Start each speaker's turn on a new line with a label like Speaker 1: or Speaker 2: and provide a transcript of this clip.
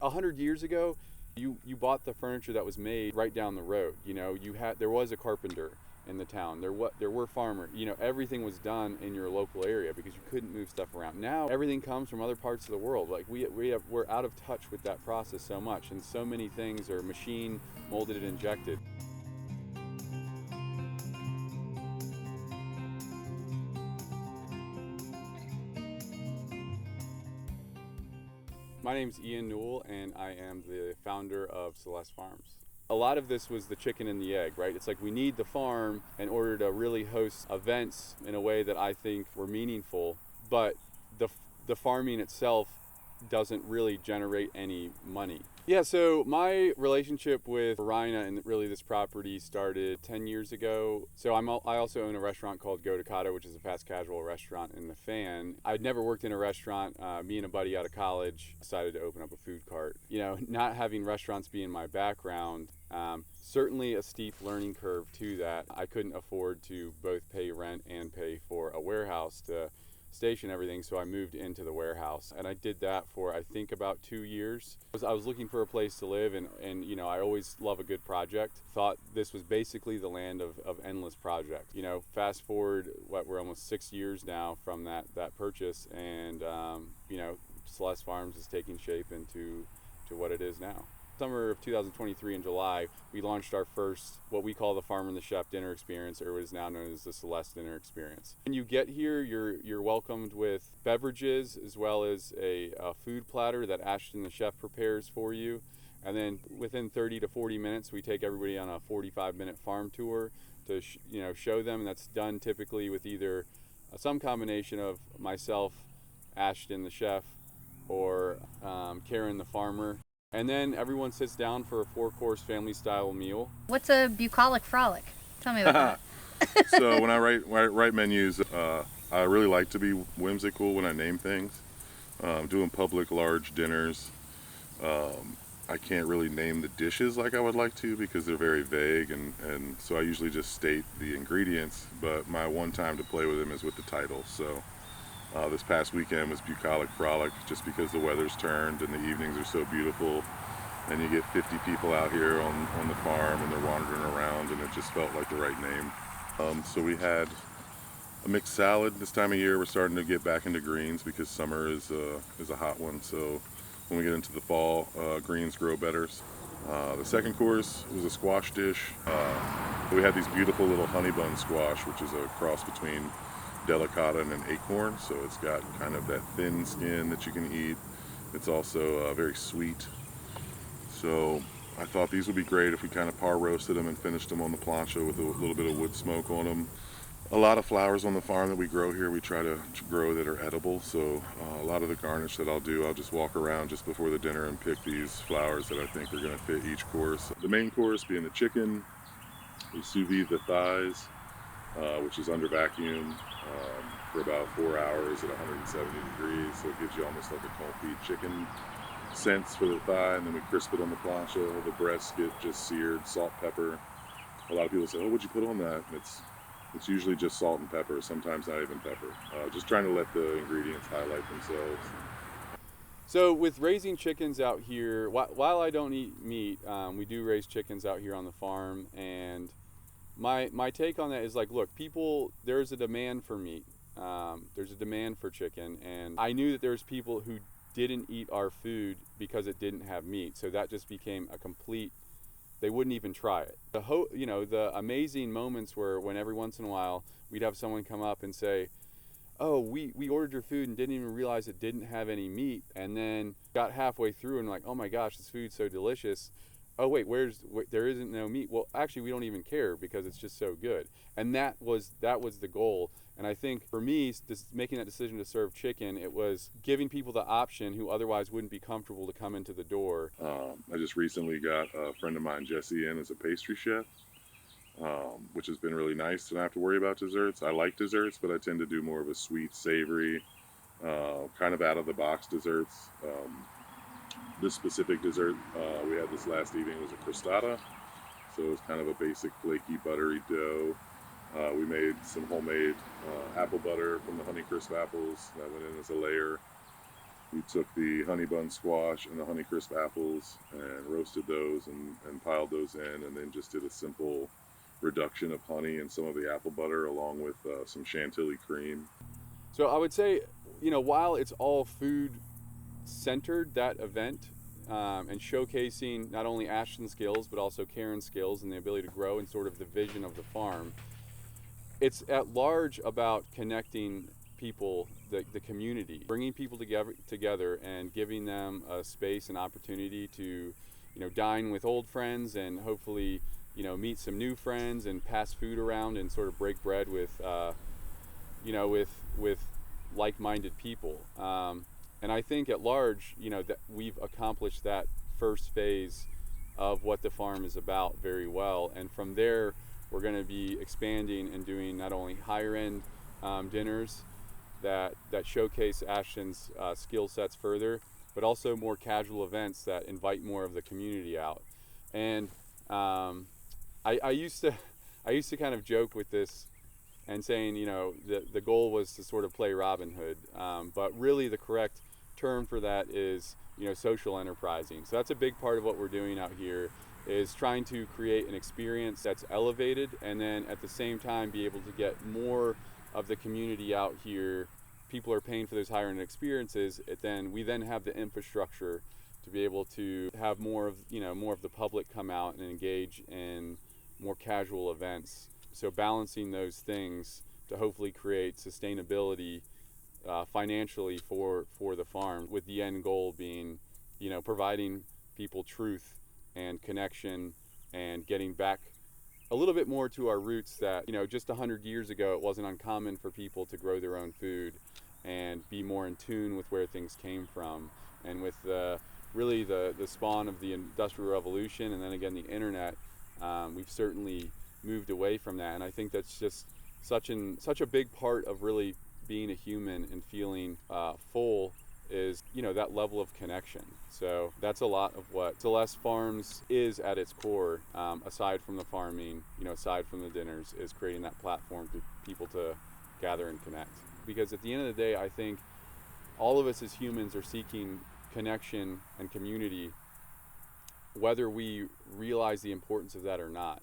Speaker 1: 100 years ago, you bought the furniture that was made right down the road. You know, there was a carpenter in the town. There were farmers. You know, everything was done in your local area because you couldn't move stuff around. Now everything comes from other parts of the world. Like we're out of touch with that process so much, and so many things are machine molded and injected. My name's Ian Newell, and I am the founder of Celeste Farms. A lot of this was the chicken and the egg, right? It's like we need the farm in order to really host events in a way that I think were meaningful, but the farming itself doesn't really generate any money. Yeah, so my relationship with Rhina and really this property started 10 years ago. So I also own a restaurant called Go to Cata, which is a fast casual restaurant in the Fan. I'd never worked in a restaurant. Me and a buddy out of college decided to open up a food cart. You know, not having restaurants be in my background, certainly a steep learning curve to that. I couldn't afford to both pay rent and pay for a warehouse to station everything, so I moved into the warehouse, and I did that for I think about 2 years. I was looking for a place to live, and you know, I always love a good project. Thought this was basically the land of endless projects. You know, fast forward, we're almost 6 years now from that purchase, and you know, Celeste Farms is taking shape into what it is now. Summer of 2023 in July, we launched our first, what we call the Farmer and the Chef dinner experience, or what is now known as the Celeste dinner experience. When you get here, you're welcomed with beverages as well as a food platter that Ashton the chef prepares for you. And then within 30 to 40 minutes, we take everybody on a 45-minute farm tour to you know, show them. And that's done typically with either some combination of myself, Ashton the chef, or Karen the farmer. And then everyone sits down for a 4-course family-style meal.
Speaker 2: What's a bucolic frolic? Tell me about that.
Speaker 3: So when I write menus, I really like to be whimsical when I name things. Doing public large dinners, I can't really name the dishes like I would like to because they're very vague, and so I usually just state the ingredients, but my one time to play with them is with the title. So this past weekend was Bucolic Frolic, just because the weather's turned and the evenings are so beautiful, and you get 50 people out here on the farm and they're wandering around, and it just felt like the right name. So we had a mixed salad. This time of year we're starting to get back into greens because summer is a hot one, so when we get into the fall, greens grow better. The second course was a squash dish. We had these beautiful little honey bun squash, which is a cross between delicata and an acorn, so it's got kind of that thin skin that you can eat. It's also very sweet. So I thought these would be great if we kind of par roasted them and finished them on the plancha with a little bit of wood smoke on them. A lot of flowers on the farm that we grow here, we try to grow that are edible, so a lot of the garnish that I'll do, I'll just walk around just before the dinner and pick these flowers that I think are going to fit each course. The main course being the chicken, we sous vide the thighs, which is under vacuum for about 4 hours at 170 degrees, so it gives you almost like a confit chicken sense for the thigh, and then we crisp it on the plancha. The breasts get just seared, salt, pepper. A lot of people say, oh, what'd you put on that? And it's usually just salt and pepper, sometimes not even pepper. Just trying to let the ingredients highlight themselves.
Speaker 1: So with raising chickens out here, while I don't eat meat, we do raise chickens out here on the farm, and my take on that is like, look, there's a demand for meat. There's a demand for chicken, and I knew that there's people who didn't eat our food because it didn't have meat, so that just became a complete, they wouldn't even try it. The amazing moments were when every once in a while we'd have someone come up and say, oh, we ordered your food and didn't even realize it didn't have any meat, and then got halfway through and like, oh my gosh, this food's so delicious. Oh wait, there isn't no meat. Well, actually we don't even care because it's just so good. And that was the goal. And I think for me, making that decision to serve chicken, it was giving people the option who otherwise wouldn't be comfortable to come into the door.
Speaker 3: I just recently got a friend of mine, Jesse, in as a pastry chef, which has been really nice to not have to worry about desserts. I like desserts, but I tend to do more of a sweet, savory, kind of out-of-the-box desserts. This specific dessert we had this last evening was a crostata, so it was kind of a basic flaky, buttery dough. We made some homemade apple butter from the Honeycrisp apples that went in as a layer. We took the honey bun squash and the honey crisp apples and roasted those and piled those in, and then just did a simple reduction of honey and some of the apple butter along with some chantilly cream.
Speaker 1: So I would say, while it's all food centered, that event, and showcasing not only Ashton's skills but also Karen's skills and the ability to grow and sort of the vision of the farm, it's at large about connecting people, the community, bringing people together and giving them a space and opportunity to, dine with old friends and hopefully, meet some new friends and pass food around and sort of break bread with, with like-minded people. And I think at large, that we've accomplished that first phase of what the farm is about very well. And from there, we're going to be expanding and doing not only higher end dinners that showcase Ashton's skill sets further, but also more casual events that invite more of the community out. And I used to kind of joke with this and saying, the goal was to sort of play Robin Hood, but really the correct term for that is, social enterprising. So that's a big part of what we're doing out here, is trying to create an experience that's elevated and then at the same time be able to get more of the community out here. People are paying for those higher end experiences. We then have the infrastructure to be able to have more of the public come out and engage in more casual events. So balancing those things to hopefully create sustainability financially for the farm, with the end goal being, providing people truth and connection and getting back a little bit more to our roots that, just 100 years ago, it wasn't uncommon for people to grow their own food and be more in tune with where things came from. And with really the spawn of the Industrial Revolution and then again the internet, we've certainly moved away from that. And I think that's just such a big part of really being a human and feeling full is, that level of connection. So that's a lot of what Celeste Farms is at its core, aside from the farming, aside from the dinners, is creating that platform for people to gather and connect. Because at the end of the day, I think all of us as humans are seeking connection and community, whether we realize the importance of that or not.